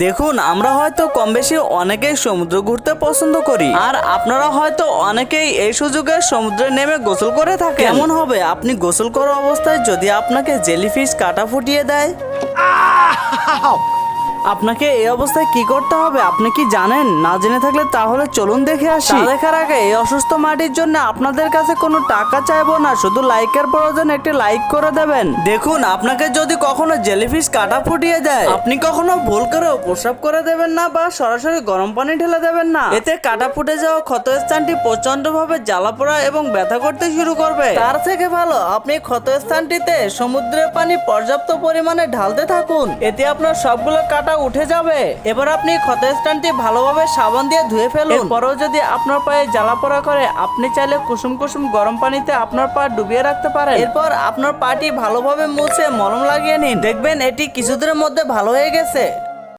দেখুন, আমরা হয়তো কম বেশি অনেকেই সমুদ্র ঘুরতে পছন্দ করি, আর আপনারা হয়তো অনেকেই এই সুযোগে সমুদ্রে নেমে গোসল করে থাকেন। কেমন হবে আপনি গোসল করা অবস্থায় যদি আপনাকে জেলিফিশ কাটা ফুটিয়ে দেয়? আপনাকে এই অবস্থায় কি করতে হবে আপনি কি জানেন? না জেনে থাকলে তাহলে চলুন দেখে আসি। তা দেখার আগে এই অসুস্থ মাটির জন্য আপনাদের কাছে কোনো টাকা চাইবো না, শুধু লাইকের প্রয়োজন, একটি লাইক করে দেবেন। দেখুন, আপনাকে যদি কখনো জেলিফিশ কাটা ফুটিয়ে দেয়, আপনি কখনো ভুল করেও প্রস্রাব করে দেবেন না বা সরাসরি গরম পানি ঢেলে দেবেন না। এতে কাটা ফুটে যাওয়া ক্ষতস্থানটি প্রচন্ড ভাবে জ্বালা পোড়া এবং ব্যথা করতে শুরু করবে। তার থেকে ভালো আপনি ক্ষতস্থানটিতে সমুদ্রের পানি পর্যাপ্ত পরিমাণে ঢালতে থাকুন, এতে আপনার সবগুলো কাটা উঠে যাবে। এবার আপনি ক্ষতস্থানটি ভালোভাবে সাবান দিয়ে ধুয়ে ফেলুন। এরপরও যদি আপনার পায়ে জ্বালা পোড়া করে, আপনি চাইলে কুসুম কুসুম গরম পানিতে আপনার পা ডুবিয়ে রাখতে পারেন। এরপর আপনার পাটি ভালোভাবে মুছে মলম লাগিয়ে নিন, দেখবেন এটি কিছুদিনের মধ্যে ভালো হয়ে গেছে।